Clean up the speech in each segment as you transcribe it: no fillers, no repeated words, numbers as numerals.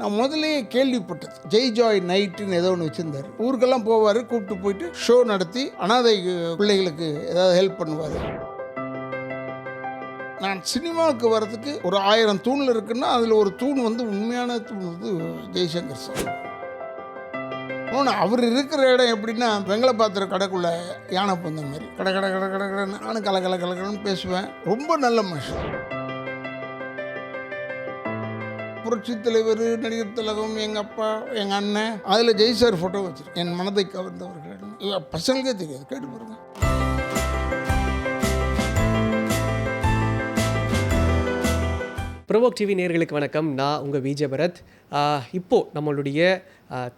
நான் முதல்லயே கேள்விப்பட்டது. ஜெய் ஜாய் நைட்டுன்னு ஏதோ ஒன்று வச்சுருந்தார். ஊருக்கெல்லாம் போவார், கூப்பிட்டு போயிட்டு ஷோ நடத்தி அனாதை பிள்ளைகளுக்கு ஏதாவது ஹெல்ப் பண்ணுவார். நான் சினிமாவுக்கு வர்றதுக்கு ஒரு 1000 தூணில் இருக்குன்னா அதில் ஒரு தூண் வந்து உண்மையான தூண் வந்து ஜெய்சங்கர் சார். அவர் இருக்கிற இடம் எப்படின்னா வெங்கல பாத்திர கடைக்குள்ள யானை பொந்த மாதிரி கடை கடை கடை கடை கடை நானும் கலக்கலன்னு பேசுவேன். ரொம்ப நல்ல மனுஷன். புரட்சி தலைவர், நடிகர் திலகம், எங்கள் அப்பா, எங்கள் அண்ணன், அதில் ஜெய் சார் ஃபோட்டோ வச்சுருக்கேன். என் மனதை கவர்ந்தவர்கள் பசங்களுக்கே தெரியாது, கேட்டு பாருங்க. ப்ரோவோக் டிவி நேயர்களுக்கு வணக்கம். நான் உங்கள் விஜய் பரத். இப்போது நம்மளுடைய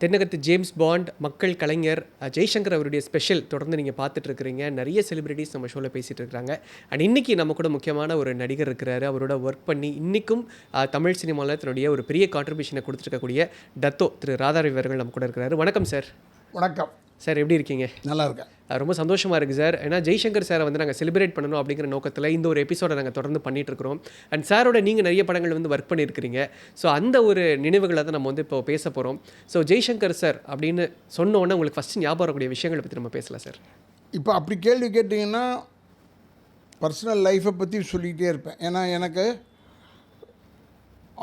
தென்னகத்து ஜேம்ஸ் பாண்ட், மக்கள் கலைஞர் ஜெய்சங்கர் அவருடைய ஸ்பெஷல் தொடர்ந்து நீங்கள் பார்த்துட்ருக்கிறீங்க. நிறைய செலிபிரிட்டிஸ் நம்ம ஷோவில் பேசிகிட்டு இருக்கிறாங்க. அண்ட் இன்றைக்கி நம்ம கூட முக்கியமான ஒரு நடிகர் இருக்கிறாரு. அவரோட ஒர்க் பண்ணி இன்றைக்கும் தமிழ் சினிமாவில் தன்னுடைய ஒரு பெரிய கான்ட்ரிபியூஷனை கொடுத்துருக்கக்கூடிய டத்தோ திரு ராதாரவி அவர்கள் நம்ம கூட இருக்கிறாரு. வணக்கம் சார். வணக்கம் சார், எப்படி இருக்கீங்க? நல்லா இருக்கேன். ரொம்ப சந்தோஷமாக இருக்குது சார். ஏன்னா ஜெய்சங்கர் சாரை வந்து நாங்கள் செலிப்ரேட் பண்ணணும் அப்படிங்கிற நோக்கத்தில் இந்த ஒரு எபிசோடை நாங்கள் தொடர்ந்து பண்ணிகிட்ருக்கிறோம். அண்ட் சாரோட நீங்கள் நிறைய படங்கள் வந்து ஒர்க் பண்ணியிருக்கிறீங்க. ஸோ அந்த ஒரு நினைவுகளை தான் நம்ம வந்து இப்போ பேச போகிறோம். ஸோ ஜெய்சங்கர் சார் அப்படின்னு சொன்னோன்னே உங்களுக்கு ஃபஸ்ட்டு ஞாபகம் வரக்கூடிய விஷயங்களை பற்றி நம்ம பேசலாம் சார். இப்போ அப்படி கேள்வி கேட்டிங்கன்னா பர்சனல் லைஃப்பை பற்றி சொல்லிக்கிட்டே இருப்பேன். ஏன்னா எனக்கு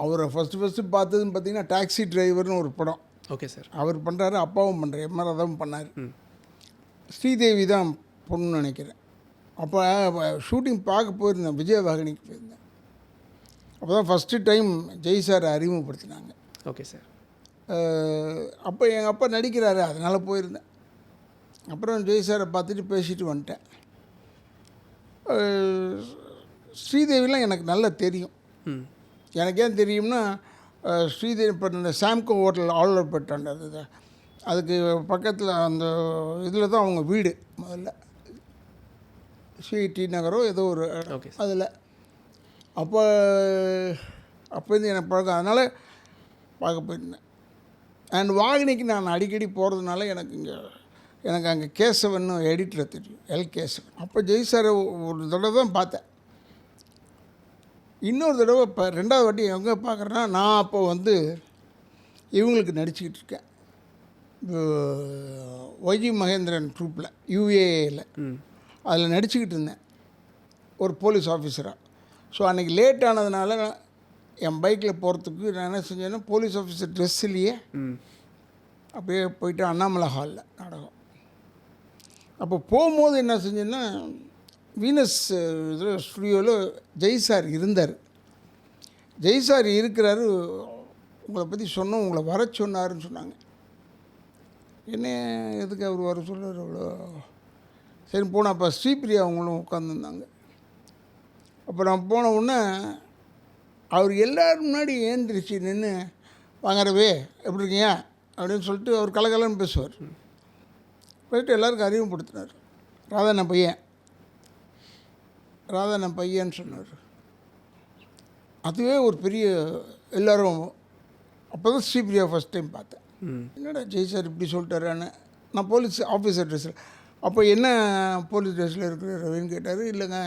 அவரை ஃபஸ்ட்டு பார்த்ததுன்னு பார்த்தீங்கன்னா டாக்ஸி டிரைவர்னு ஒரு படம். Okay sir. அவர் பண்ணுறாரு, அப்பாவும் பண்ணுறாரு, எம்ஆர் ராதாவும் பண்ணார். ஸ்ரீதேவி தான் பொண்ணுன்னு நினைக்கிறேன். அப்போ ஷூட்டிங் பார்க்க போயிருந்தேன், விஜயவாகினிக்கு போயிருந்தேன். அப்போ தான் ஃபஸ்ட்டு டைம் ஜெய் சாரை அறிமுகப்படுத்தினாங்க. Okay sir. அப்போ எங்கள் அப்பா நடிக்கிறாரு, அதனால் போயிருந்தேன். அப்புறம் ஜெய் சாரை பார்த்துட்டு பேசிட்டு வந்துட்டேன். ஸ்ரீதேவிலாம் எனக்கு நல்லா தெரியும். எனக்கு ஏன் தெரியும்னா ஸ்ரீதேவி இப்போ இந்த சாம்கோ ஹோட்டல் ஆளுநர்பேட்டை அதுக்கு பக்கத்தில் அந்த இதில் தான் அவங்க வீடு. முதல்ல ஸ்ரீ நகரோ ஏதோ ஒரு அதில். அப்போருந்து எனக்கு பழக்கம், அதனால் பார்க்க போயிருந்தேன். அண்ட் வாகினிக்கு நான் அடிக்கடி போகிறதுனால எனக்கு அங்கே கேசவன் எடிட்டரை தெரியும், எல் கேசவன். அப்போ ஜெய் சாரை ஒரு தடவை தான் பார்த்தேன். இன்னொரு தடவை இப்போ 2வது வாட்டி எங்கே பார்க்குறேன்னா, நான் அப்போ வந்து இவங்களுக்கு நடிச்சுக்கிட்டு இருக்கேன், ஒய்ஜி மகேந்திரன் ட்ரூப்பில், யூஏஏயில். அதில் நடிச்சுக்கிட்டு இருந்தேன் ஒரு போலீஸ் ஆஃபீஸராக. ஸோ அன்றைக்கி லேட் ஆனதுனால என் பைக்கில் போகிறதுக்கு நான் என்ன செஞ்சேன்னா போலீஸ் ஆஃபீஸர் ட்ரெஸ்ஸுலேயே அப்படியே போயிட்டு அண்ணாமலை ஹாலில் நாடகம். அப்போ போகும்போது என்ன செஞ்சேன்னா வீனஸ் இதில் ஸ்டுடியோவில் ஜெய் சார் இருந்தார். ஜெய் சார் இருக்கிறாரு, உங்களை பற்றி சொன்னோம், உங்களை வர சொன்னாருன்னு சொன்னாங்க. என்ன எதுக்கு அவர் வர சொல்கிறார் அவ்வளோ? சரி போனேன். அப்போ ஸ்ரீபிரியா அவங்களும் உட்காந்துருந்தாங்க. அப்போ நான் போன உடனே அவர் எல்லோரும் முன்னாடி ஏந்திரிச்சு நின்று வாங்குறவே எப்படி இருக்கீங்க அப்படின்னு சொல்லிட்டு அவர் கலகலன்னு பேசுவார். போயிட்டு எல்லாருக்கும் அறிமுகப்படுத்தினார். ராதா நான் பையன்னு சொன்னார். அதுவே ஒரு பெரிய எல்லோரும். அப்போ தான் ஸ்ரீபிரியா ஃபஸ்ட் டைம் பார்த்தேன். என்னடா ஜெய் சார் இப்படி சொல்லிட்டாரான்னு. நான் போலீஸ் ஆஃபீஸர் ட்ரெஸ்ஸில், அப்போ என்ன போலீஸ் ட்ரெஸ்ஸில் இருக்கிற ரவின்னு கேட்டார். இல்லைங்க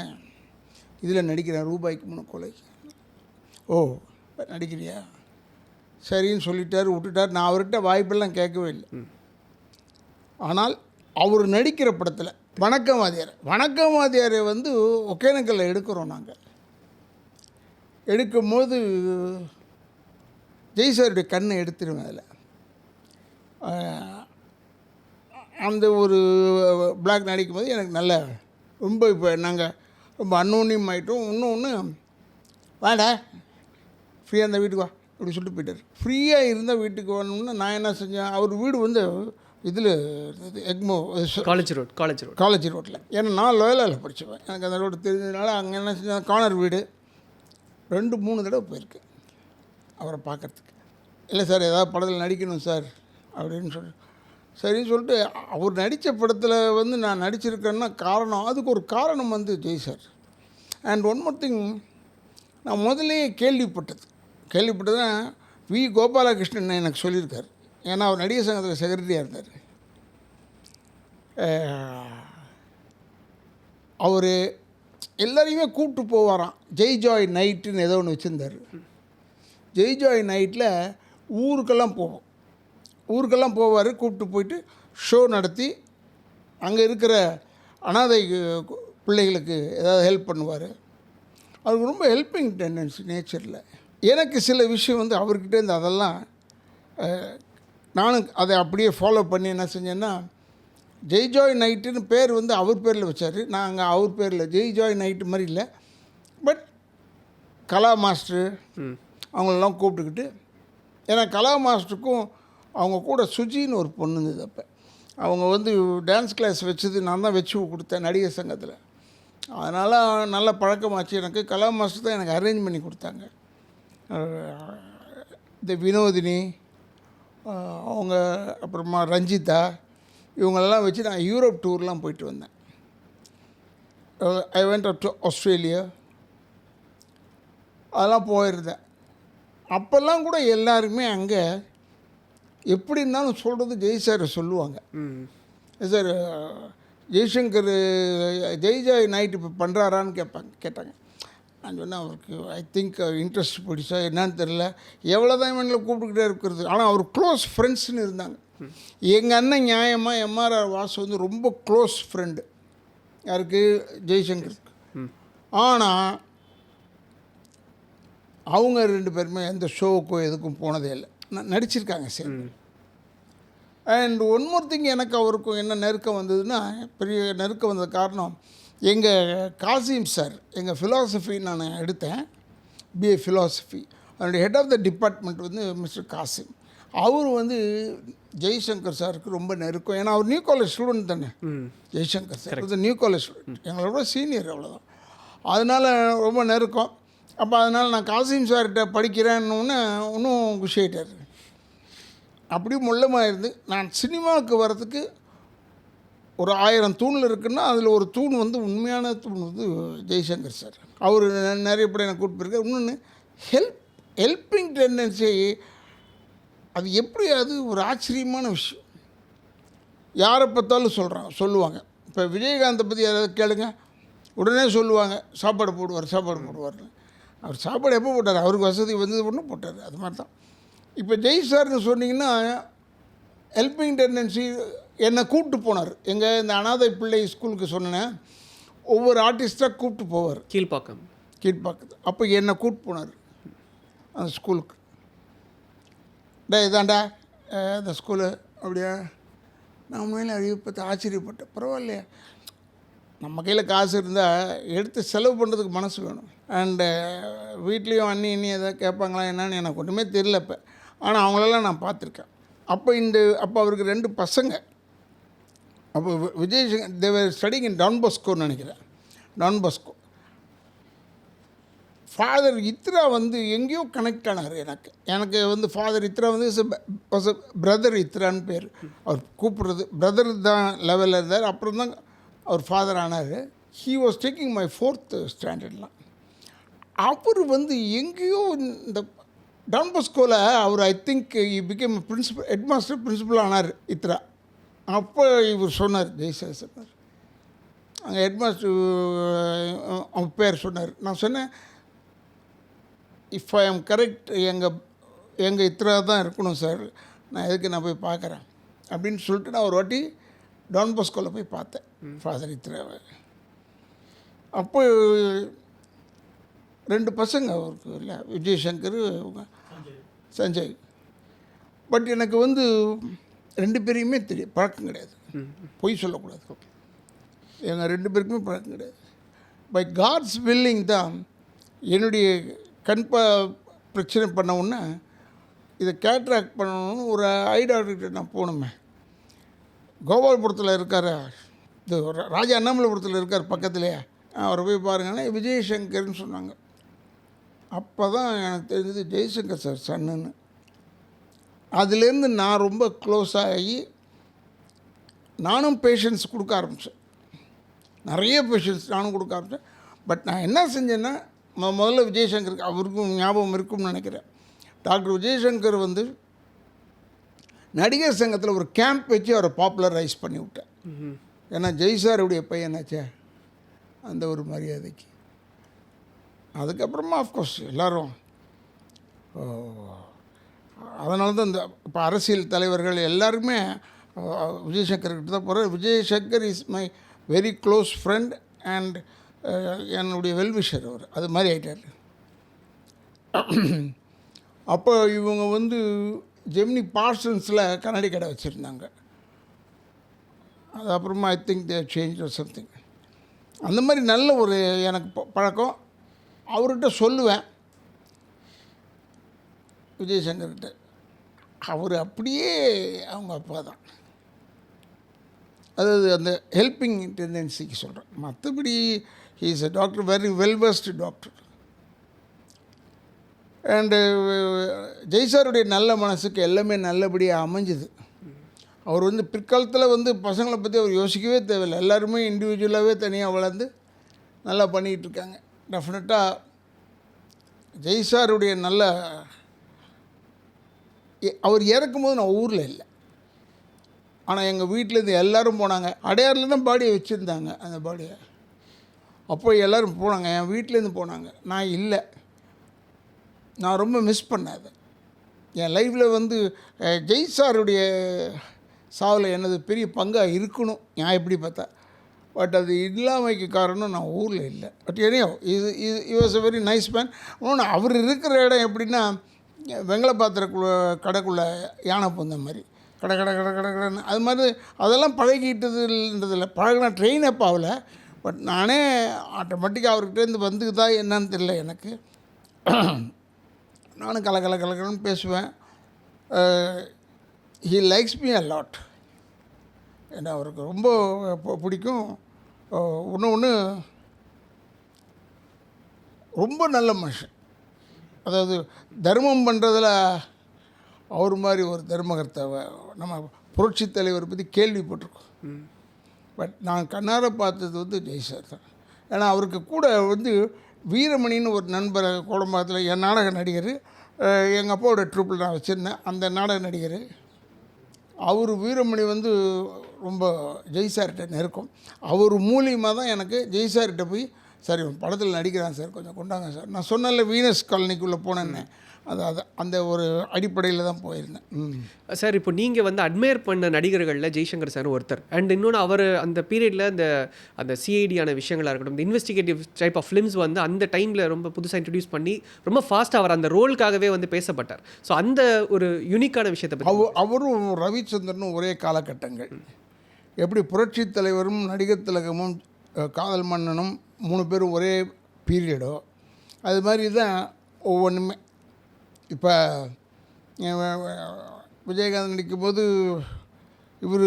இதில் நடிக்கிறேன், ரூபாய்க்கு 3 கொலைக்கு. ஓ நடிக்கிறியா, சரின்னு சொல்லிட்டார், விட்டுட்டார். நான் அவர்கிட்ட வாய்ப்பெல்லாம் கேட்கவே இல்லை. ஆனால் அவர் நடிக்கிற படத்தில் வணக்கம் வாத்தியாரை வந்து ஒகேனக்கல்ல எடுக்கிறோம். நாங்கள் எடுக்கும்போது ஜெய் சாருடைய கண்ணை எடுத்துருவேன். அதில் அந்த ஒரு பிளாக் நடிக்கும்போது எனக்கு நல்ல ரொம்ப இப்போ நாங்கள் ரொம்ப அன்னோன்யம் ஆகிட்டோம். இன்னொன்று வாடா ஃப்ரீயாக இருந்த வீட்டுக்கு வா அப்படி சொல்லிட்டு போயிட்டார். ஃப்ரீயாக இருந்தால் வீட்டுக்கு வரணும்னா நான் என்ன செஞ்சேன், அவர் வீடு வந்து இதில் எக்மோ காலேஜ் ரோட்டில். ஏன்னா நான் லோயலாவில் படிச்சுவேன், எனக்கு அந்த ரோடு தெரிஞ்சதுனால அங்கே என்ன செஞ்சேன், கார்னர் வீடு 2-3 தடவை போயிருக்கேன் அவரை பார்க்குறதுக்கு. இல்லை சார் ஏதாவது படத்தில் நடிக்கணும் சார் அப்படின்னு சரின்னு சொல்லிட்டு அவர் நடித்த படத்தில் வந்து நான் நடிச்சிருக்கேன்னா காரணம், அதுக்கு ஒரு காரணம் வந்து Jai sir. And one more thing, நான் முதல்லயே கேள்விப்பட்டதுன்னா வி கோபாலகிருஷ்ணன் எனக்கு சொல்லியிருக்கார். ஏன்னா அவர் நடிகர் சங்கத்தில் செக்ரட்டரியாக இருந்தார். அவர் எல்லாரையுமே கூப்பிட்டு போவாராம். ஜெய் ஜாய் நைட்டுன்னு ஏதோ ஒன்று வச்சுருந்தார். ஜெய் ஜாய் நைட்டில் ஊருக்கெல்லாம் போவோம். ஊருக்கெல்லாம் போவார். கூப்பிட்டு போயிட்டு ஷோ நடத்தி அங்கே இருக்கிற அனாதை பிள்ளைகளுக்கு ஏதாவது ஹெல்ப் பண்ணுவார். அவருக்கு ரொம்ப ஹெல்ப்பிங் டெண்டன்சி நேச்சரில். எனக்கு சில விஷயம் வந்து அவர்கிட்டேருந்து அதெல்லாம் நானும் அதை அப்படியே ஃபாலோ பண்ணி என்ன செஞ்சேன்னா, ஜெய்ஜாய் நைட்டுன்னு பேர் வந்து அவர் பேரில் வச்சார். நாங்கள் அவர் பேரில் ஜெய்ஜாய் நைட்டு மாதிரி இல்லை, பட் கலா மாஸ்டரு அவங்களெல்லாம் கூப்பிட்டுக்கிட்டு, ஏன்னா கலா மாஸ்டருக்கும் அவங்க கூட சுஜின்னு ஒரு பொண்ணு இருந்தது. அப்போ அவங்க வந்து டான்ஸ் கிளாஸ் வச்சது நான் தான் வச்சு கொடுத்தேன் நடிகர் சங்கத்தில். அதனால் நல்ல பழக்கமாச்சு எனக்கு. கலா மாஸ்டர் தான் எனக்கு அரேஞ்ச் பண்ணி கொடுத்தாங்க. இந்த வினோதினி அவங்க, அப்புறமா ரஞ்சிதா, இவங்களெல்லாம் வச்சு நான் யூரோப் டூர்லாம் போயிட்டு வந்தேன். ஐ வெண்ட் டு ஆஸ்திரேலியா, அதெல்லாம் போயிருந்தேன். அப்போல்லாம் கூட எல்லாருமே அங்கே எப்படி இருந்தாலும் சொல்கிறது ஜெய் சார் சொல்லுவாங்க. சார் ஜெய்சங்கர் ஜெய்ஜாய் நைட் இப்போ பண்ணுறாரான்னு கேட்டாங்க. நான் சொன்னேன் அவருக்கு ஐ திங்க் இன்ட்ரெஸ்ட் போயிடுச்சா என்னன்னு தெரில, எவ்வளோ தான் இவனில் கூப்பிட்டுக்கிட்டே இருக்கிறது. ஆனால் அவர் க்ளோஸ் ஃப்ரெண்ட்ஸ்னு இருந்தாங்க. எங்கள் அண்ணன் நியாயமாக எம்ஆர்ஆர் வாசு வந்து ரொம்ப க்ளோஸ் ஃப்ரெண்டு யாருக்கு, ஜெய்சங்கருக்கு. ஆனால் அவங்க 2 பேருமே எந்த ஷோவுக்கோ எதுக்கும் போனதே இல்லை. நடிச்சிருக்காங்க சரி. அண்ட் ஒன் மோர் திங், எனக்கு அவருக்கும் என்ன நெருக்கம் வந்ததுன்னா, பெரிய நெருக்கம் வந்தது காரணம் எங்கள் காசிம் சார், எங்கள் ஃபிலாசபி நான் எடுத்தேன், பிஏ ஃபிலாசபி. அதனுடைய ஹெட் ஆஃப் த டிபார்ட்மெண்ட் வந்து மிஸ்டர் காசிம். அவர் வந்து ஜெய்சங்கர் சாருக்கு ரொம்ப நெருக்கம். ஏன்னா அவர் நியூ காலேஜ் ஸ்டூடெண்ட் தானே. ஜெய்சங்கர் சார் வந்து நியூ காலேஜ் ஸ்டூடெண்ட், எங்களோட சீனியர், அவ்வளோதான். அதனால் ரொம்ப நெருக்கம். அப்போ அதனால் நான் காசிம் சார்கிட்ட படிக்கிறேன்னு இன்னும் குஷி ஆகிட்டார். அப்படி முள்ளமாக இருந்து நான் சினிமாவுக்கு வர்றதுக்கு ஒரு 1000 தூணில் இருக்குன்னா அதில் ஒரு தூண் வந்து உண்மையான தூண் வந்து ஜெய்சங்கர் சார். அவர் நிறைய படம் எனக்கு கூப்பிட்டு போயிருக்கார். இன்னொன்று ஹெல்ப்பிங் டெண்டன்சி, அது எப்படி, அது ஒரு ஆச்சரியமான விஷயம். யாரை பார்த்தாலும் சொல்லுவாங்க. இப்போ விஜயகாந்தை பற்றி யாராவது கேளுங்க, உடனே சொல்லுவாங்க சாப்பாடு போடுவார்னு. அவர் சாப்பாடு எப்போ போட்டார், அவருக்கு வசதி வந்தது ஒன்று போட்டார். அது மாதிரி தான் இப்போ ஜெய் சார்னு சொன்னிங்கன்னா ஹெல்ப்பிங் டெண்டன்சி. என்னை கூப்பிட்டு போனார் எங்கள் இந்த அனாதை பிள்ளை ஸ்கூலுக்கு சொன்னேன். ஒவ்வொரு ஆர்டிஸ்ட்டாக கூப்பிட்டு போவார். கீழ்ப்பாக்கத்து. அப்போ என்னை கூப்பிட்டு போனார் அந்த ஸ்கூலுக்கு. இதாண்டா இந்த ஸ்கூலு அப்படியா. நான் உண்மையில அறிவிப்பத்தை ஆச்சரியப்பட்டேன். பரவாயில்லையா, நம்ம கையில் காசு இருந்தால் எடுத்து செலவு பண்ணுறதுக்கு மனசு வேணும். அண்டு வீட்லேயும் அண்ணி எதாவது கேட்பாங்களா என்னன்னு எனக்கு ஒன்றுமே தெரியல இப்போ. ஆனால் அவங்களெல்லாம் நான் பார்த்துருக்கேன். அப்போ அவருக்கு 2 பசங்க. அப்போ Vijay they are studying in Don பாஸ்கோன்னு நினைக்கிறேன். Don Bosco. ஃபாதர் இத்ரா வந்து எங்கேயோ கனெக்ட் ஆனார் எனக்கு வந்து ஃபாதர் இத்ரா வந்து பிரதர் இத்ரான்னு பேர். அவர் கூப்பிட்றது பிரதர் தான் லெவலில் இருந்தார். அப்புறம் தான் அவர் ஃபாதர் ஆனார். He was taking my 4th ஸ்டாண்டர்ட்லாம். அவர் வந்து எங்கேயோ இந்த டான் பாஸ்கோவில் அவர் I think became principal, headmaster, principal ஆனார் இத்ரா. அப்போ இவர் சொன்னார், ஜெய்சார் சொன்னார், அங்கே ஹெட்மாஸ்டர் அவன் பேர் சொன்னார். நான் சொன்னேன், இஃப் ஐ எம் கரெக்ட், எங்கள் இத்ரா தான் இருக்கணும் சார், நான் எதுக்கு நான் போய் பார்க்குறேன் அப்படின்னு சொல்லிட்டு நான் ஒரு வாட்டி டான் பாஸ்கோவில் போய் பார்த்தேன் ஃபாதர் இத்ராவை. அப்போ 2 பசங்க அவருக்கு இல்லை, விஜயசங்கர், சஞ்சய். பட் எனக்கு வந்து 2 பேரையுமே தெரியும், பழக்கம் கிடையாது, பொய் சொல்லக்கூடாது. எங்கள் 2 பேருக்குமே பழக்கம் கிடையாது. பை காட்ஸ் வில்லிங் தான் என்னுடைய பிரச்சனை பண்ண உடனே இதை கேட்ராக்ட் பண்ணணும்னு ஒரு ஐ டாக்டர்கிட்ட நான் போகணுமே. கோபால்புரத்தில் இருக்கார், இது ராஜா அண்ணாமலைபுரத்தில் இருக்கார் பக்கத்துலேயே, அவரை போய் பாருங்கன்னா விஜயசங்கர்னு சொன்னாங்க. அப்போ தான் எனக்கு தெரிஞ்சது ஜெய்சங்கர் சார் சன்னுன்னு. அதுலேருந்து நான் ரொம்ப க்ளோஸ் ஆகி நானும் பேஷன்ஸ் கொடுக்க ஆரம்பித்தேன். நிறைய பேஷன்ஸ் நானும் கொடுக்க ஆரம்பித்தேன். பட் நான் என்ன செஞ்சேன்னா, முதல்ல விஜயசங்கருக்கு, அவருக்கும் ஞாபகம் இருக்கும்னு நினைக்கிறேன், டாக்டர் விஜயசங்கர் வந்து நடிகர் சங்கத்தில் ஒரு கேம்ப் வச்சு அவரை பாப்புலரைஸ் பண்ணி விட்டேன். ஏன்னா ஜெய்சாருடைய பையனாச்சே, அந்த ஒரு மரியாதைக்கு. அதுக்கப்புறமா ஆஃப்கோர்ஸ் எல்லோரும் அதனால தான் இந்த இப்போ அரசியல் தலைவர்கள் எல்லாருமே விஜயசங்கர்கிட்ட தான் போகிறார். Vijayashankar is my very close friend and என்னுடைய வெல்விஷர் அவர், அது மாதிரி ஆகிட்டார். அப்போ இவங்க வந்து ஜெமினி பார்சன்ஸில் கண்ணாடி கடை வச்சுருந்தாங்க. அது அப்புறமா I think they change or something. அந்த மாதிரி நல்ல ஒரு எனக்கு பழக்கம். அவர்கிட்ட சொல்லுவேன் விஜயசங்கர்கிட்ட, அவர் அப்படியே அவங்க அப்பா தான். அதாவது அந்த ஹெல்பிங் டெண்டன்சிக்கு சொல்கிறேன். மற்றபடி he is a doctor, very well versed doctor. And ஜெய்சாருடைய நல்ல மனசுக்கு எல்லாமே நல்லபடியாக அமைஞ்சுது. அவர் வந்து பிற்காலத்தில் வந்து பசங்களை பற்றி அவர் யோசிக்கவே தேவையில்லை. எல்லாருமே இண்டிவிஜுவலாகவே தனியாக வளர்ந்து நல்லா பண்ணிக்கிட்டு இருக்காங்க. டெஃபினட்டாக ஜெய்சாருடைய நல்ல அவர் இறக்கும்போது நான் ஊரில் இல்லை, ஆனால் எங்கள் வீட்டிலேருந்து எல்லோரும் போனாங்க. அடையாரில் தான் பாடியை வச்சுருந்தாங்க. அந்த பாடியை அப்போ எல்லோரும் போனாங்க, என் வீட்டிலேருந்து போனாங்க. நான் இல்லை, நான் ரொம்ப மிஸ் பண்ணேன் அதை. என் லைஃப்பில் வந்து ஜெய்சாருடைய சாவில் எனது பெரிய பங்காக இருக்கணும் நான் எப்படி பார்த்தா. பட் அது இல்லாமைக்கு காரணம் நான் ஊரில் இல்லை. பட் எனியோ இது was a very nice man. இன்னொன்று அவர் இருக்கிற இடம் எப்படின்னா வெங்கல பாத்திரக்குள்ள கடைக்குள்ளே யானை போந்த மாதிரி கடை கடை கடை கடை கடைன்னு அது மாதிரி. அதெல்லாம் பழகிட்டதுன்றதில்ல, பழகின ட்ரெயின் அப்போ ஆகலை. பட் நானே ஆட்டோமேட்டிக்காக அவர்கிட்டேருந்து வந்துக்குதா என்னன்னு தெரியல எனக்கு. நானும் கலக்கலன்னு பேசுவேன். He likes me a lot. ஏன்னா அவருக்கு ரொம்ப பிடிக்கும். ஒன்று ரொம்ப நல்ல மனுஷன். அதாவது தர்மம் பண்ணுறதில் அவர் மாதிரி ஒரு தர்மகர்த்தாவை நம்ம புரட்சி தலைவர் பற்றி கேள்விப்பட்டிருக்கோம். பட் நான் கண்ணார பார்த்தது வந்து ஜெய்சார் தான். ஏன்னா அவருக்கு கூட வந்து வீரமணின்னு ஒரு நண்பர் கோடம்பாக்கத்தில் என் நாடக நடிகர், எங்கள் அப்பாவோட ட்ரூப்பில் நான் வச்சுருந்தேன். அந்த நாடக நடிகர் அவர் வீரமணி வந்து ரொம்ப ஜெய்சார்கிட்ட நெருக்கம். அவர் மூலியமாக தான் எனக்கு ஜெய்சார்கிட்ட போய், சார் இவன் படத்தில் நடிக்கிறான் சார், கொஞ்சம் கொண்டாங்க சார். நான் சொன்னல வீனஸ் காலனிக்குள்ளே போனேன்னு, அது அந்த ஒரு அடிப்படையில் தான் போயிருந்தேன். சார் இப்போ நீங்கள் வந்து அட்மையர் பண்ண நடிகர்களில் ஜெய்சங்கர் சார் ஒருத்தர். அண்ட் இன்னொன்று அவர் அந்த பீரியடில் அந்த சிஐடியான விஷயங்களாக இருக்கட்டும், இந்த இன்வெஸ்டிகேட்டிவ் டைப் ஆஃப் ஃபிலிம்ஸ் வந்து அந்த டைமில் ரொம்ப புதுசாக இன்ட்ரடியூஸ் பண்ணி ரொம்ப ஃபாஸ்ட்டாக அவர் அந்த ரோலுக்காகவே வந்து பேசப்பட்டார். ஸோ அந்த ஒரு யூனிக்கான விஷயத்தை பற்றி அவரும் ரவிச்சந்திரனும் ஒரே காலகட்டங்கள். எப்படி புரட்சி தலைவரும் நடிகர் திலகமும் காதல் மன்னனும் 3 பேரும் ஒரே பீரியடோ அது மாதிரி தான் ஒவ்வொன்றுமே. இப்போ விஜயகாந்த் நடிக்கும்போது இவர்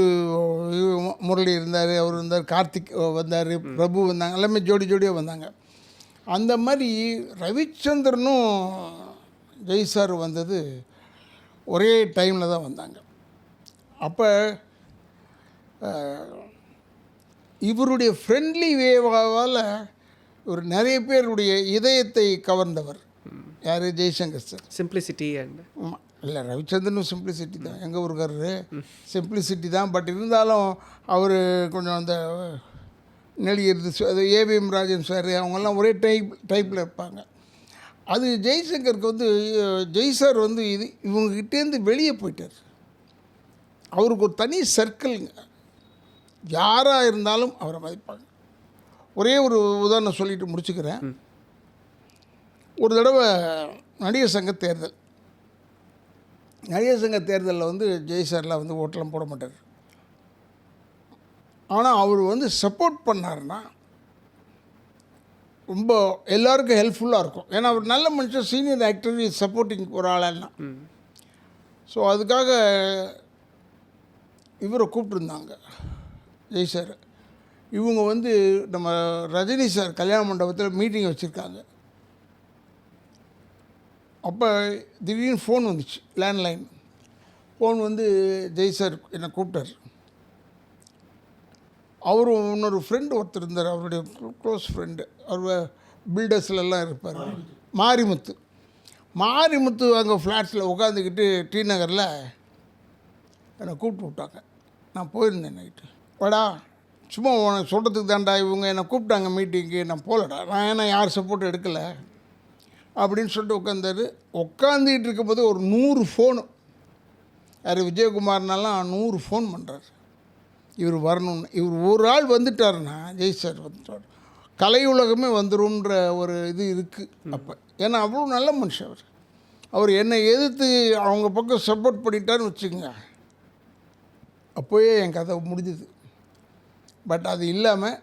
முரளி இருந்தார், அவர் இருந்தார், கார்த்திக் வந்தார், பிரபு வந்தாங்க, எல்லாமே ஜோடியாக வந்தாங்க. அந்த மாதிரி ரவிச்சந்திரனும் ஜெய்சார் வந்தது ஒரே டைமில் தான் வந்தாங்க. அப்போ இவருடைய ஃப்ரெண்ட்லி வேவால் ஒரு நிறைய பேருடைய இதயத்தை கவர்ந்தவர். யார்? ஜெய்சங்கர் சார். சிம்பிளிசிட்டி அண்ட் இல்லை, ரவிச்சந்திரனும் சிம்பிளிசிட்டி தான், எங்கள் ஊருக்காரரு சிம்பிளிசிட்டி தான். பட் இருந்தாலும் அவர் கொஞ்சம் அந்த நெளியறது, அது ஏவிஎம் ராஜன் சார் அவங்கெல்லாம் ஒரே டைப்பில் இருப்பாங்க. அது ஜெய்சங்கருக்கு வந்து ஜெய்சார் வந்து இவங்ககிட்டேருந்து வெளியே போயிட்டார். அவருக்கு ஒரு தனி சர்க்கிள்ங்க, யாராக இருந்தாலும் அவரை மதிப்பாங்க. ஒரே ஒரு உதாரணம் சொல்லிட்டு முடிச்சுக்கிறேன். ஒரு தடவை நடிகர் சங்க தேர்தல், நடிகர் சங்க தேர்தலில் வந்து ஜெய்சார்லாம் வந்து ஓட்டெல்லாம் போட மாட்டார். ஆனால் அவர் வந்து சப்போர்ட் பண்ணார்னா ரொம்ப எல்லாருக்கும் ஹெல்ப்ஃபுல்லாக இருக்கும். ஏன்னா அவர் நல்ல மனுஷன், சீனியர் ஆக்டர், சப்போர்ட்டிங் ஒரு ஆளெல்லாம். ஸோ அதுக்காக இவரை கூப்பிட்டுருந்தாங்க ஜெய்சார். இவங்க வந்து நம்ம ரஜினி சார் கல்யாண மண்டபத்தில் மீட்டிங் வச்சுருக்காங்க. அப்போ திடீர்னு ஃபோன் வந்துச்சு, லேண்ட்லைன் ஃபோன் வந்து ஜெய்சார் என்னை கூப்பிட்டார். அவரும் இன்னொரு ஃப்ரெண்டு ஒருத்தர் இருந்தார், அவருடைய க்ளோஸ் ஃப்ரெண்டு, அவர் பில்டர்ஸ்லாம் இருப்பார், மாரிமுத்து அங்கே ஃப்ளாட்ஸில் உட்காந்துக்கிட்டு டி நகரில் என்னை கூப்பிட்டு விட்டாங்க. நான் போயிருந்தேன் நைட்டு. வாடா, சும்மா உனக்கு சொல்கிறதுக்கு தான்டா, இவங்க என்னை கூப்பிட்டாங்க மீட்டிங்கு, நான் போகலடா. நான் ஏன்னா யார் சப்போர்ட் எடுக்கலை, அப்படின்னு சொல்லிட்டு உட்காந்தாரு. உட்காந்துக்கிட்டு இருக்கும்போது ஒரு 100 ஃபோனு, யார் விஜயகுமார்னாலாம் 100 ஃபோன் பண்ணுறாரு இவர் வரணும்னு. இவர் ஒரு ஆள் வந்துட்டாருன்னா, ஜெய் சார் வந்துட்டார், கலை உலகமே வந்துரும்ன்ற ஒரு இது இருக்குது அப்போ. ஏன்னா அவ்வளோ நல்ல மனுஷன் அவர். அவர் என்னை எதிர்த்து அவங்க பக்கம் சப்போர்ட் பண்ணிட்டான்னு வச்சுக்கோங்க, அப்போயே என் கதை முடிஞ்சுது. பட் அது இல்லாமல்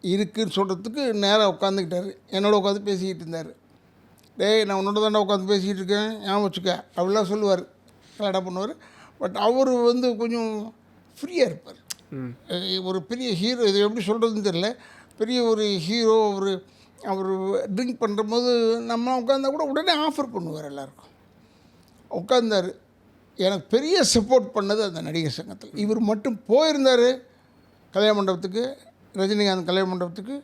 இருக்குன்னு சொல்கிறதுக்கு நேராக உட்காந்துக்கிட்டார், என்னோட உட்காந்து பேசிக்கிட்டு இருந்தார். டேய் நான் உன்னோட தானே உட்காந்து பேசிக்கிட்டு இருக்கேன், ஞாபகம் வச்சுக்க அப்படிலாம் சொல்லுவார், கலாடா பண்ணுவார். பட் அவர் வந்து கொஞ்சம் ஃப்ரீயாக இருப்பார். ஒரு பெரிய ஹீரோ, இது எப்படி சொல்கிறதுன்னு தெரியல, பெரிய ஒரு ஹீரோ. அவர் ட்ரிங்க் பண்ணுறபோது நம்ம உட்காந்தா கூட உடனே ஆஃபர் பண்ணுவார் எல்லாருக்கும். உட்காந்தார். எனக்கு பெரிய சப்போர்ட் பண்ணது அந்த நடிகர் சங்கத்தில். இவர் மட்டும் போயிருந்தார் கல்யாண மண்டபத்துக்கு, ரஜினிகாந்த் கல்யாண மண்டபத்துக்கு,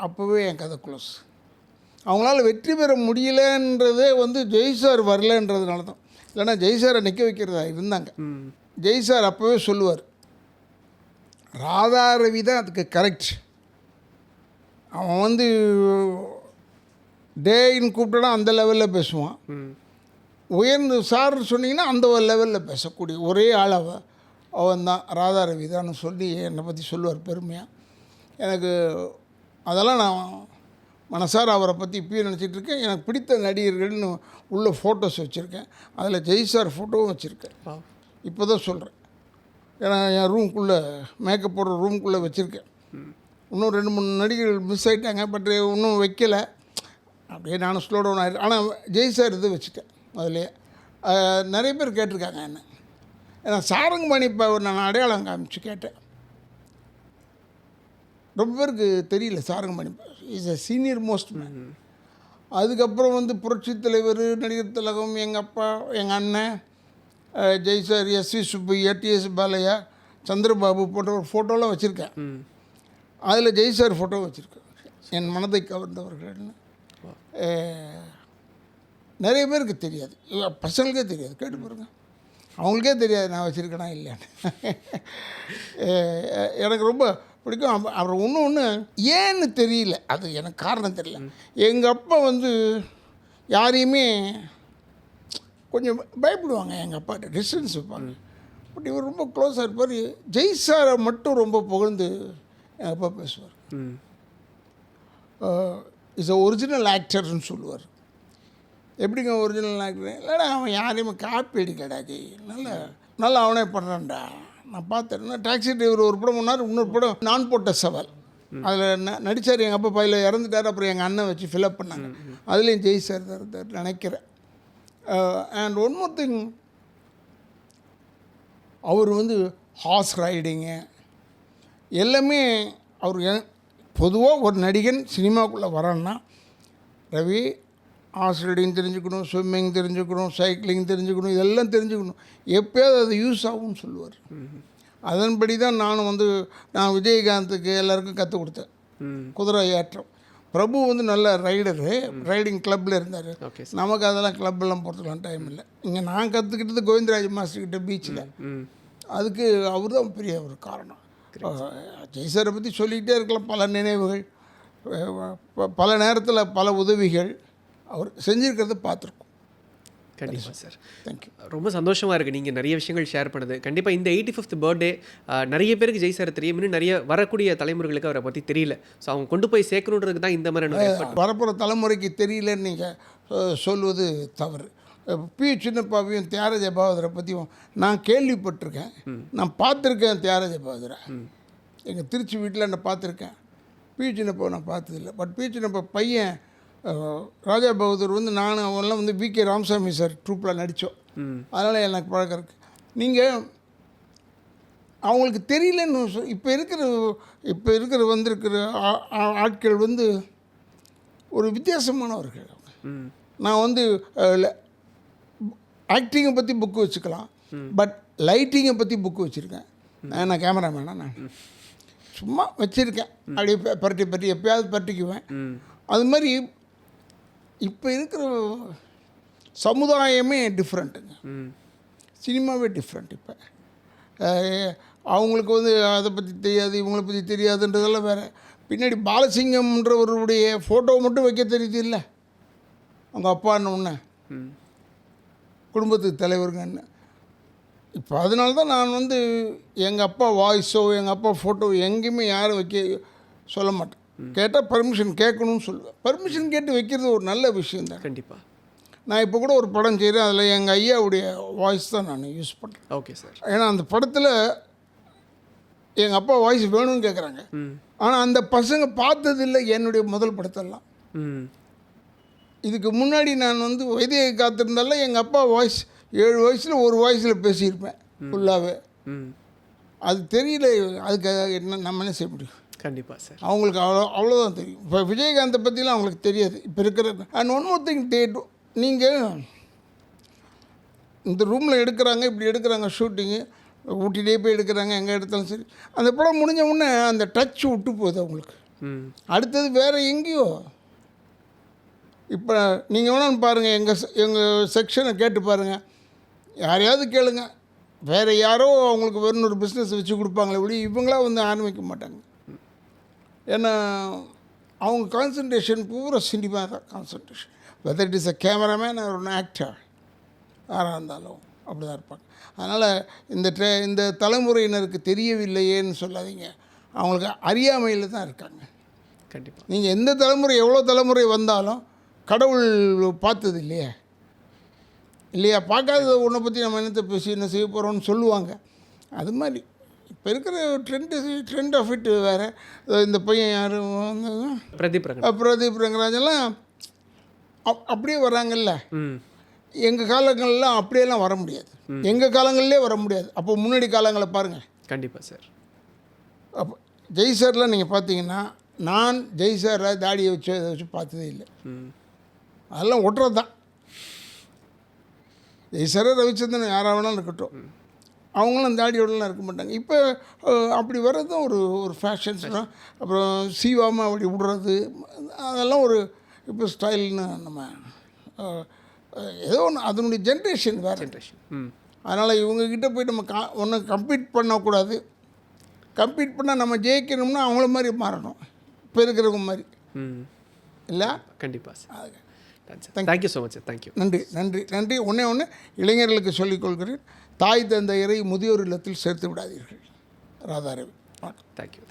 அப்போவே என் கதை க்ளோஸ். அவங்களால வெற்றி பெற முடியலன்றதே வந்து ஜெய்சார் வரலன்றதுனால தான். இல்லைன்னா ஜெய்சாரை நிற்க வைக்கிறதா இருந்தாங்க. ஜெய்சார் அப்போவே சொல்லுவார், ராதா ரவி தான் அதுக்கு கரெக்ட். அவன் வந்து டேன்னு கூப்பிட்டோன்னா அந்த லெவலில் பேசுவான், உயர்ந்து சார்னு சொன்னீங்கன்னா அந்த ஒரு லெவலில் பேசக்கூடிய ஒரே ஆள் அவன் தான், ராதா ரவி தான் சொல்லி என்னை பற்றி சொல்லுவார் பெருமையாக. எனக்கு அதெல்லாம் நான் மனசார அவரை பற்றி இப்பயும் நினச்சிட்டு இருக்கேன். எனக்கு பிடித்த நடிகர்கள்னு உள்ள ஃபோட்டோஸ் வச்சுருக்கேன், அதில் ஜெய்சார் ஃபோட்டோவும் வச்சுருக்கேன். இப்போ தான் சொல்கிறேன், ஏன்னா என் ரூம்குள்ளே மேக்கப் போடுற ரூம்குள்ளே வச்சுருக்கேன். இன்னும் 2-3 நடிகர்கள் மிஸ் ஆகிட்டாங்க, பட் இன்னும் வைக்கலை. அப்படியே நானும் ஸ்லோ டவுன் ஆகிடுறேன். ஆனால் ஜெய்சார் இது வச்சுட்டேன் அதிலே. நிறைய பேர் கேட்டிருக்காங்க என்ன, ஏன்னா சாரங்கமணி இப்போ நான் அடையாளம் காமிச்சு கேட்டேன். ரொம்ப பேருக்கு தெரியல Sarangamani is a senior most man. அதுக்கப்புறம் வந்து புரட்சித் தலைவர், நடிகர் திலகம், எங்கள் அப்பா, எங்கள் அண்ணன், ஜெய்சார், எஸ்வி சுப்பையா, டிஎஸ் பாலையா, சந்திரபாபு போன்ற ஒரு ஃபோட்டோலாம் வச்சுருக்கேன். அதில் ஜெய்சார் ஃபோட்டோ வச்சுருக்கேன், என் மனதை கவர்ந்தவர்கள்னு. நிறைய பேருக்கு தெரியாது, பசங்களுக்கே தெரியாது, கேட்டு பாருங்க, அவங்களுக்கே தெரியாது நான் வச்சுருக்கேனா இல்லையான்னு. எனக்கு ரொம்ப பிடிக்கும். அவர் ஒன்று ஏன்னு தெரியல, அது எனக்கு காரணம் தெரியல. எங்கள் அப்பா வந்து யாரையுமே கொஞ்சம் பயப்படுவாங்க, எங்கள் அப்பாட்ட டிஸ்டன்ஸ் வைப்பாங்க. பட் இவர் ரொம்ப க்ளோஸாக இருப்பார். ஜெய்சாரை மட்டும் ரொம்ப புகழ்ந்து எங்கள் அப்பா பேசுவார். இஸ் அ ஒரிஜினல் ஆக்டர்னு சொல்லுவார். எப்படிங்க ஒரிஜினல் ஆக்டர்? இல்லைடா அவன் யாரையுமே காப்பி அடிக்கடா, ஜெய் நல்லா அவனே பண்ணுறான்டா, நான் பார்த்தேன். டாக்ஸி டிரைவர் ஒரு படம் பண்ணார், இன்னொரு படம் நான் போட்ட சவால், அதில் நடித்தார். எங்கள் அப்பா பையில இறந்துட்டார், அப்புறம் எங்கள் அண்ணன் வச்சு ஃபில்அப் பண்ணாங்க, அதுலேயும் ஜெய்சார் தான் இருந்தார் நினைக்கிறேன். அண்ட் ஒன் மோர் திங், அவர் வந்து ஹார்ஸ் ரைடிங்கு எல்லாமே அவர். பொதுவாக ஒரு நடிகன் சினிமாக்குள்ளே வரான்னா, ரவி ஹார்ஸ் ரைடிங் தெரிஞ்சுக்கணும், ஸ்விம்மிங் தெரிஞ்சுக்கணும், சைக்கிளிங் தெரிஞ்சுக்கணும், இதெல்லாம் தெரிஞ்சுக்கணும், எப்போயாவது அது யூஸ் ஆகும்னு சொல்லுவார். அதன்படி தான் நான் விஜயகாந்துக்கு எல்லாருக்கும் கற்றுக் கொடுத்தேன் குதிரை ஏற்றம். பிரபு வந்து நல்ல ரைடரு, ரைடிங் கிளப்பில் இருந்தார். நமக்கு அதெல்லாம் கிளப்பெல்லாம் போகிறதுக்கலாம் டைம் இல்லை. இங்கே நான் கற்றுக்கிட்டது கோவிந்தராஜ் மாஸ்டர்கிட்ட பீச்சில். அதுக்கு அவர் தான் பெரிய ஒரு காரணம். ஜெய்சாரை பற்றி சொல்லிக்கிட்டே இருக்கலாம், பல நினைவுகள், பல நேரத்தில் பல உதவிகள் அவர் செஞ்சுருக்கிறத பார்த்துருக்கோம். கண்டிப்பாக சார், தேங்க்யூ. ரொம்ப சந்தோஷமாக இருக்குது நீங்கள் நிறைய விஷயங்கள் ஷேர் பண்ணது. கண்டிப்பாக இந்த 85th பர்த்டே நிறைய பேருக்கு ஜெய் சார் தெரியும், இன்னும் நிறைய வரக்கூடிய தலைமுறைகளுக்கு அவரை பற்றி தெரியல. ஸோ அவங்க கொண்டு போய் சேர்க்கணுன்றதுக்கு தான் இந்த மாதிரி வரப்போகிற தலைமுறைக்கு தெரியலன்னு நீங்கள் சொல்வது தவறு. பி சின்னப்பாவையும் தியாகராஜ பாகவதரை பற்றியும் நான் கேள்விப்பட்டிருக்கேன், நான் பார்த்துருக்கேன். தியாகராஜ பாகவதரை எங்கள் திருச்சி வீட்டில் நான் பார்த்துருக்கேன். பி சின்னப்பாவை நான் பார்த்ததில்லை. பட் பி சின்னப்பா பையன் ராஜா பகதூர் வந்து அவெல்லாம் வந்து வி.கே. ராமசாமி சார் ட்ரூப்பில் நடித்தோம், அதனால் எனக்கு பழக்கம் இருக்குது. நீங்கள் அவங்களுக்கு தெரியலன்னு இப்போ இருக்கிற வந்திருக்கிற ஆட்கள் வந்து ஒரு வித்தியாசமானவர்கள். நான் வந்து ஆக்டிங்கை பற்றி புக்கு வச்சுக்கலாம், பட் லைட்டிங்கை பற்றி புக்கு வச்சுருக்கேன். நான் கேமராமேனா, நான் சும்மா வச்சுருக்கேன், அப்படியே பரட்டி எப்போயாவது பரட்டிக்குவேன். அது மாதிரி இப்போ இருக்கிற சமுதாயமே டிஃப்ரெண்ட்டுங்க, சினிமாவே டிஃப்ரெண்ட். இப்போ அவங்களுக்கு வந்து அதை பற்றி தெரியாது, இவங்களை பற்றி தெரியாதுன்றதெல்லாம் வேறு. பின்னாடி பாலசிங்கம்ன்றவருடைய ஃபோட்டோ மட்டும் வைக்க தெரியுது இல்லை, அவங்க அப்பான்னு ஒன்று குடும்பத்துக்கு தலைவருங்கன்னு. இப்போ அதனால தான் நான் வந்து எங்கள் அப்பா வாய்ஸோ எங்கள் அப்பா ஃபோட்டோ எங்கேயுமே யாரும் வைக்க சொல்ல மாட்டேன். கேட்டால் பர்மிஷன் கேட்கணும்னு சொல்லுவேன். பர்மிஷன் கேட்டு வைக்கிறது ஒரு நல்ல விஷயம் தான். கண்டிப்பாக. நான் இப்போ கூட ஒரு படம் செய்கிறேன், அதில் எங்கள் ஐயாவுடைய வாய்ஸ் தான் நான் யூஸ் பண்ணுறேன். Okay sir. ஏன்னா அந்த படத்தில் எங்கள் அப்பா வாய்ஸ் வேணும்னு கேட்குறாங்க. ஆனால் அந்த பசங்க பார்த்ததில்லை என்னுடைய முதல் படத்தெல்லாம். இதுக்கு முன்னாடி நான் வந்து வைத்திய காத்திருந்தாலும் எங்கள் அப்பா வாய்ஸ் 7 வயசில் ஒரு வாய்ஸில் பேசியிருப்பேன் ஃபுல்லாகவே. அது தெரியல, அதுக்கு என்ன நம்ம என்ன செய்ய முடியும்? கண்டிப்பாக சார். அவங்களுக்கு அவ்வளோதான் தெரியும். இப்போ விஜயகாந்தை பற்றிலாம் அவங்களுக்கு தெரியாது இப்போ இருக்கிற. And one more thing date, நீங்கள் இந்த ரூமில் எடுக்கிறாங்க, இப்படி எடுக்கிறாங்க ஷூட்டிங்கு, ஊட்டிகிட்டே போய் எடுக்கிறாங்க, எங்கே எடுத்தாலும் சரி. அந்த படம் முடிஞ்ச உடனே அந்த டச் விட்டு போகுது அவங்களுக்கு. அடுத்தது வேறு எங்கேயோ. இப்போ நீங்கள் வேணாலும் பாருங்கள், எங்கள் செக்ஷனை கேட்டு பாருங்கள், யாரையாவது கேளுங்க, வேறு யாரோ அவங்களுக்கு வேறு ஒரு பிஸ்னஸ் வச்சு கொடுப்பாங்களே இப்படி இவங்களாம் வந்து ஆரம்பிக்க மாட்டாங்க. ஏன்னா அவங்க கான்சன்ட்ரேஷன் பூரா சினிமா தான் concentration. Whether it is a cameraman ஒரு ஆக்டர் யாராக இருந்தாலும் அப்படி தான் இருப்பாங்க. அதனால் இந்த தலைமுறையினருக்கு தெரியவில்லையேன்னு சொல்லாதீங்க, அவங்களுக்கு அறியாமையில் தான் இருக்காங்க. கண்டிப்பாக. நீங்கள் எந்த தலைமுறை எவ்வளோ தலைமுறை வந்தாலும் கடவுள் பார்த்தது இல்லையா, பார்க்காத ஒன்றை பற்றி நம்ம என்னத்தை பேசி என்ன செய்ய போகிறோம்னு சொல்லுவாங்க. அது மாதிரி இப்போ இருக்கிற ட்ரெண்ட் ஆஃப் இட் வேறு. இந்த பையன் யார் பிரதீப் ரங்கராஜெல்லாம் அப்படியே வராங்கல்ல. எங்கள் காலங்கள்லாம் அப்படியெல்லாம் வர முடியாது, எங்கள் காலங்கள்லேயே வர முடியாது. அப்போ முன்னாடி காலங்களை பாருங்கள். கண்டிப்பாக சார். அப்போ ஜெய் சார்லாம் நீங்கள் பார்த்தீங்கன்னா, நான் ஜெய் சாரை தாடியை வச்சு பார்த்ததே இல்லை. அதெல்லாம் ஒட்டுறது தான். ஜெய் சார் ரவிச்சந்திரன் யாராக வேணாலும் இருக்கட்டும், அவங்களும் தாடியோடலாம் இருக்க மாட்டாங்க. இப்போ அப்படி வர்றதும் ஒரு ஃபேஷன்ஸ் தான். அப்புறம் சீவாமல் அப்படி விடுறது, அதெல்லாம் ஒரு இப்போ ஸ்டைல்னு நம்ம ஏதோ ஒன்று, அதனுடைய ஜென்ரேஷன் வேறு ஜென்ரேஷன். அதனால் இவங்கக்கிட்ட போய் நம்ம ஒன்றும் கம்பீட் பண்ணக்கூடாது. கம்பீட் பண்ணால் நம்ம ஜெயிக்கணும்னா அவங்கள மாதிரி மாறணும், இப்போ இருக்கிறவங்க மாதிரி இல்லை. கண்டிப்பாக sir. Thank you so much sir. Thank you. நன்றி. ஒன்று இளைஞர்களுக்கு சொல்லிக்கொள்கிறேன், தாய் தந்தையரை முதியோர் இல்லத்தில் சேர்த்து விடாதீர்கள். ராதாரவி. தேங்க்யூ.